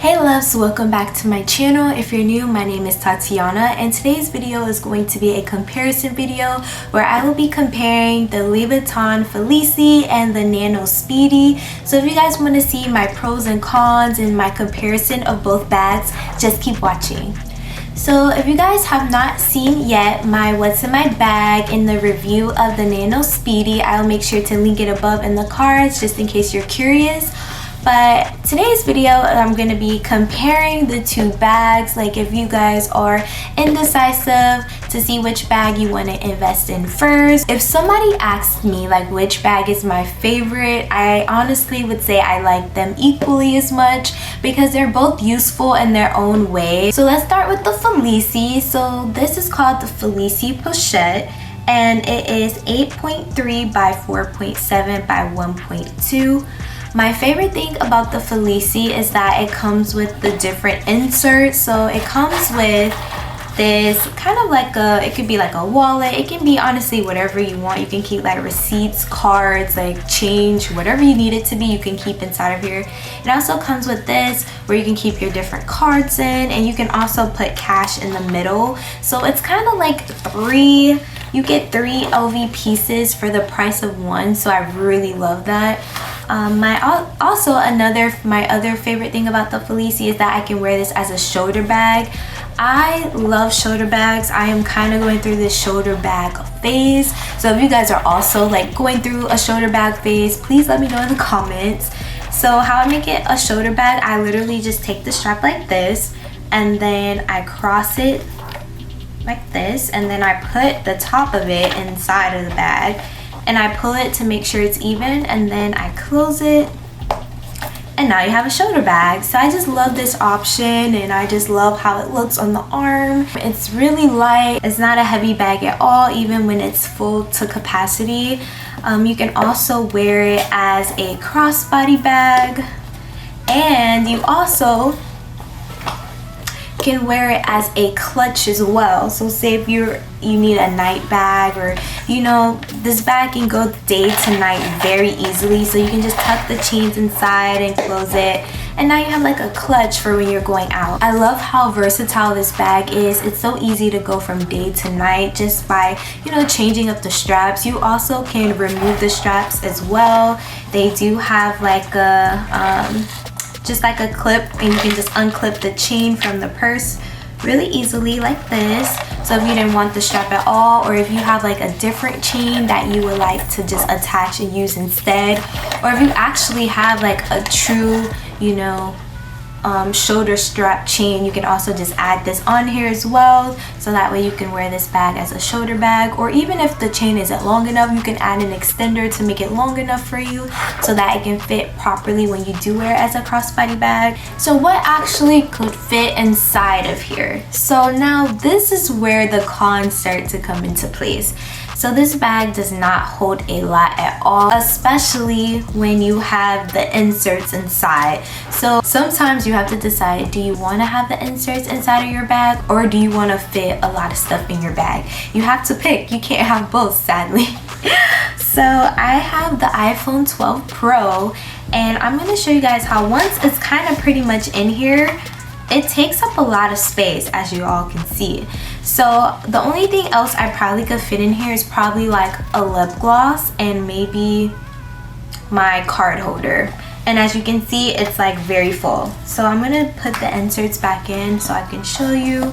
Hey loves, welcome back to my channel. If you're new, my name is Tatyanna, and today's video is going to be a comparison video where I will be comparing the Louis Vuitton Felicie and the Nano Speedy. So if you guys want to see my pros and cons and my comparison of both bags, just keep watching. So if you guys have not seen yet my what's in my bag in the review of the Nano Speedy, I'll make sure to link it above in the cards just in case you're curious. But today's video, I'm going to be comparing the two bags. Like if you guys are indecisive to see which bag you want to invest in first. If somebody asks me like which bag is my favorite, I honestly would say I like them equally as much because they're both useful in their own way. So let's start with the Felicie. So this is called the Felicie Pochette, and it is 8.3 by 4.7 by 1.2. My favorite thing about the Felicie is that it comes with the different inserts. So it comes with this kind of like it could be like a wallet. It can be honestly whatever you want. You can keep like receipts, cards, like change, whatever you need it to be, you can keep inside of here. It also comes with this where you can keep your different cards in, and you can also put cash in the middle. So it's kind of like you get three LV pieces for the price of one. So I really love that. My other favorite thing about the Felicie is that I can wear this as a shoulder bag. I love shoulder bags. I am kind of going through this shoulder bag phase. So if you guys are also like going through a shoulder bag phase, please let me know in the comments. So how I make it a shoulder bag, I literally just take the strap like this, and then I cross it like this, and then I put the top of it inside of the bag, and I pull it to make sure it's even, and then I close it, and now you have a shoulder bag. So I just love this option, and I just love how it looks on the arm. It's really light. It's not a heavy bag at all, even when it's full to capacity. You can also wear it as a crossbody bag, and you also can wear it as a clutch as well. So say if you need a night bag, or this bag can go day to night very easily. So you can just tuck the chains inside and close it, and now you have like a clutch for when you're going out. I love how versatile this bag is. It's so easy to go from day to night just by changing up the straps. You also can remove the straps as well. They do have like a just like a clip, and you can just unclip the chain from the purse really easily like this. So if you didn't want the strap at all, or if you have like a different chain that you would like to just attach and use instead, or if you actually have like a true shoulder strap chain, you can also just add this on here as well. So that way you can wear this bag as a shoulder bag, or even if the chain isn't long enough, you can add an extender to make it long enough for you so that it can fit properly when you do wear it as a crossbody bag. So what actually could fit inside of here? So now this is where the cons start to come into place. So this bag does not hold a lot at all, especially when you have the inserts inside. So sometimes you have to decide, do you want to have the inserts inside of your bag, or do you want to fit a lot of stuff in your bag? You have to pick. You can't have both, sadly. So I have the iPhone 12 Pro, and I'm going to show you guys how once it's kind of pretty much in here, it takes up a lot of space, as you all can see. So the only thing else I probably could fit in here is probably like a lip gloss and maybe my card holder. And as you can see, it's like very full. So I'm gonna put the inserts back in so I can show you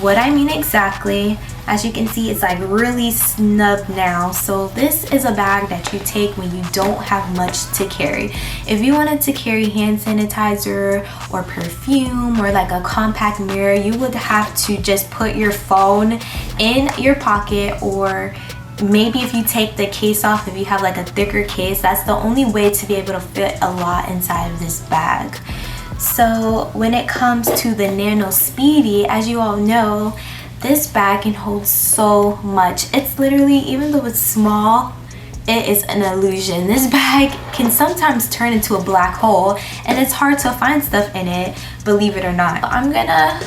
what I mean exactly. As you can see, it's like really snug now. So this is a bag that you take when you don't have much to carry. If you wanted to carry hand sanitizer or perfume or like a compact mirror, you would have to just put your phone in your pocket, or maybe if you take the case off, if you have like a thicker case, that's the only way to be able to fit a lot inside of this bag. So when it comes to the Nano Speedy, as you all know, this bag can hold so much. It's literally, even though it's small, it is an illusion. This bag can sometimes turn into a black hole, and it's hard to find stuff in it, believe it or not. I'm gonna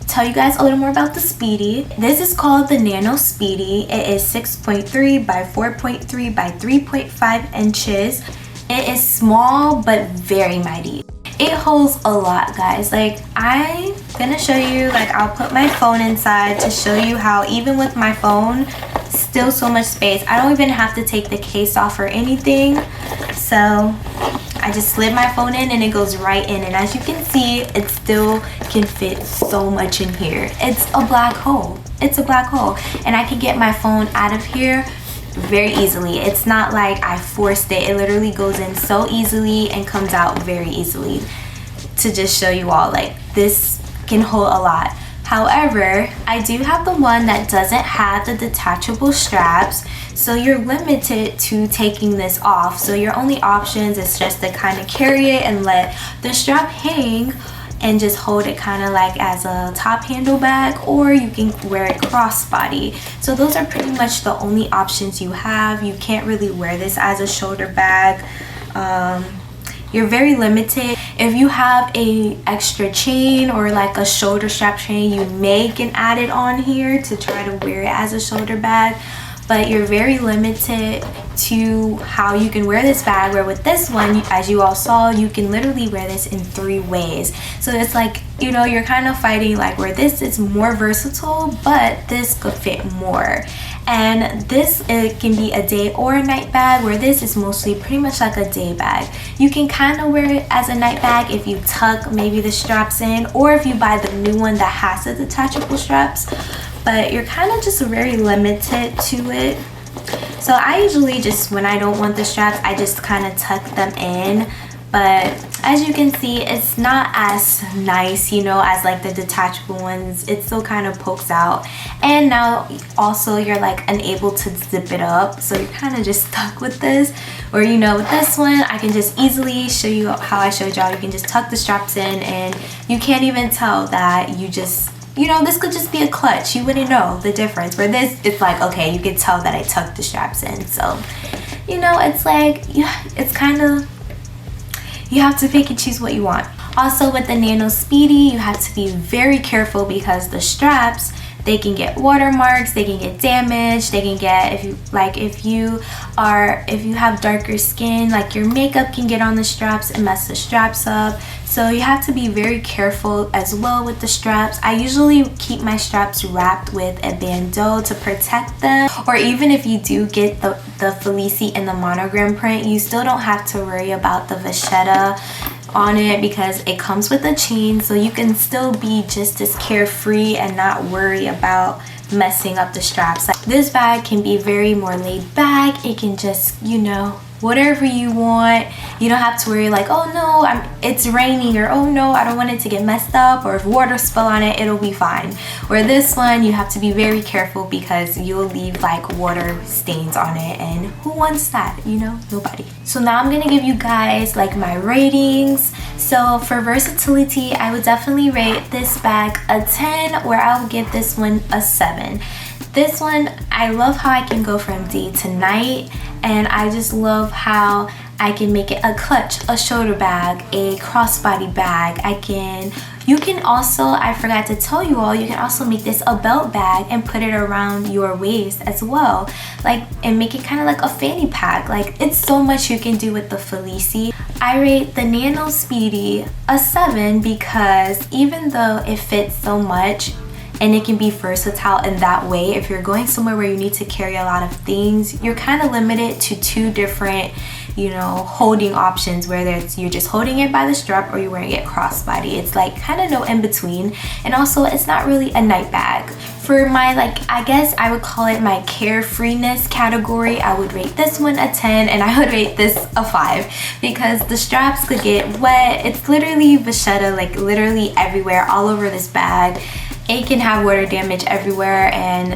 tell you guys a little more about the Speedy. This is called the Nano Speedy. It is 6.3 by 4.3 by 3.5 inches. It is small but very mighty. it holds a lot, guys. Like, I'm gonna show you, like, I'll put my phone inside to show you how even with my phone, still so much space. I don't even have to take the case off or anything. So I just slid my phone in and it goes right in, and as you can see, it still can fit so much in here. It's a black hole. It's a black hole, and I can get my phone out of here very easily. It's not like I forced it. It literally goes in so easily and comes out very easily. To just show you all, like, this can hold a lot. However, I do have the one that doesn't have the detachable straps, so you're limited to taking this off. So your only options is just to kind of carry it and let the strap hang and just hold it kind of like as a top handle bag, or you can wear it crossbody. So those are pretty much the only options you have. You can't really wear this as a shoulder bag. You're very limited. If you have a extra chain or like a shoulder strap chain, you may can add it on here to try to wear it as a shoulder bag, but you're very limited to how you can wear this bag, where with this one, as you all saw, you can literally wear this in 3 ways. So it's like, you know, you're kind of fighting, like, where this is more versatile, but this could fit more. And this, it can be a day or a night bag, where this is mostly pretty much like a day bag. You can kind of wear it as a night bag if you tuck maybe the straps in, or if you buy the new one that has the detachable straps, but you're kind of just very limited to it. So I usually just, when I don't want the straps, I just kind of tuck them in. But as you can see, it's not as nice, you know, as like the detachable ones. It still kind of pokes out, and now also you're like unable to zip it up, so you're kind of just stuck with this. Or, you know, with this one, I can just easily show you how I showed y'all. You can just tuck the straps in, and you can't even tell that you just, you know, this could just be a clutch. You wouldn't know the difference. Where this, it's like, okay, you can tell that I tucked the straps in. So, you know, it's like, yeah, it's kind of, you have to pick and choose what you want. Also, with the Nano Speedy, you have to be very careful because the straps, they can get watermarks, they can get damaged, they can get, if you have darker skin, like your makeup can get on the straps and mess the straps up. So you have to be very careful as well with the straps. I usually keep my straps wrapped with a bandeau to protect them. Or even if you do get the Felicie in the monogram print, you still don't have to worry about the vachetta on it because it comes with a chain, so you can still be just as carefree and not worry about messing up the straps. Like, this bag can be very more laid back. It can just, you know, whatever you want. You don't have to worry like, oh no, it's raining, or oh no, I don't want it to get messed up, or if water spill on it, it'll be fine. Where this one, you have to be very careful because you'll leave like water stains on it, and who wants that, you know? Nobody. So now I'm gonna give you guys like my ratings. So for versatility, I would definitely rate this bag a 10, where I'll give this one a 7. This one, I love how I can go from day to night, and I just love how I can make it a clutch, a shoulder bag, a crossbody bag. You can also, I forgot to tell you all, you can also make this a belt bag and put it around your waist as well. Like, and make it kind of like a fanny pack. Like, it's so much you can do with the Felicie. I rate the Nano Speedy a 7 because even though it fits so much, and it can be versatile in that way, if you're going somewhere where you need to carry a lot of things, you're kind of limited to 2 different, you know, holding options, whether it's you're just holding it by the strap or you're wearing it crossbody. It's like kind of no in between. And also, it's not really a night bag. For my, like, I guess I would call it my carefreeness category, I would rate this one a 10, and I would rate this a 5 because the straps could get wet. It's literally vachetta, like literally everywhere, all over this bag. It can have water damage everywhere, and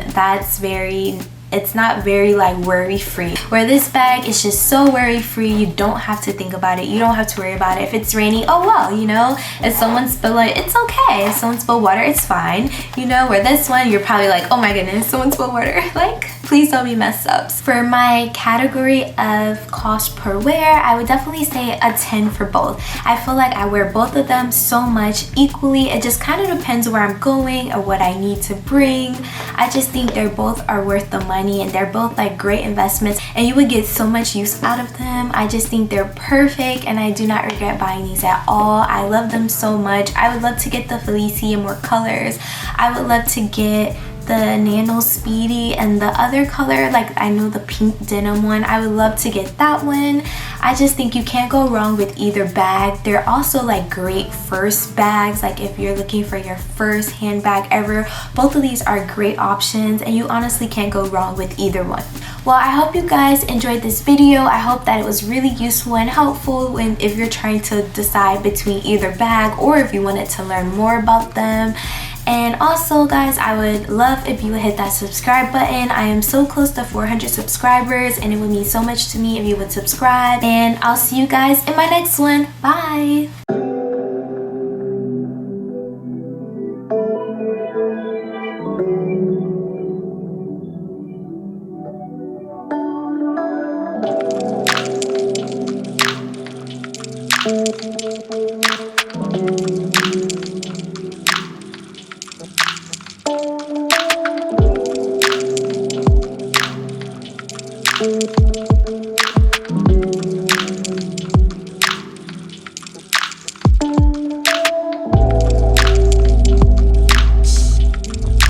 it's not very like worry free. Where this bag is just so worry free, you don't have to think about it, you don't have to worry about it. If it's raining, oh well, you know, if someone spill it, it's okay. If someone spill water, it's fine, you know. Where this one, you're probably like, oh my goodness, someone spilled water. Like, please don't be messed ups. For my category of cost per wear, I would definitely say a 10 for both. I feel like I wear both of them so much equally. It just kind of depends where I'm going or what I need to bring. I just think they're both are worth the money, and they're both like great investments, and you would get so much use out of them. I just think they're perfect, and I do not regret buying these at all. I love them so much. I would love to get the Felicie in more colors. I would love to get the Nano Speedy and the other color, like I know the pink denim one. I would love to get that one. I just think you can't go wrong with either bag. They're also like great first bags, like if you're looking for your first handbag ever. Both of these are great options, and you honestly can't go wrong with either one. Well, I hope you guys enjoyed this video. I hope that it was really useful and helpful if you're trying to decide between either bag, or if you wanted to learn more about them. And also guys, I would love if you would hit that subscribe button. I am so close to 400 subscribers, and it would mean so much to me if you would subscribe. And I'll see you guys in my next one. Bye.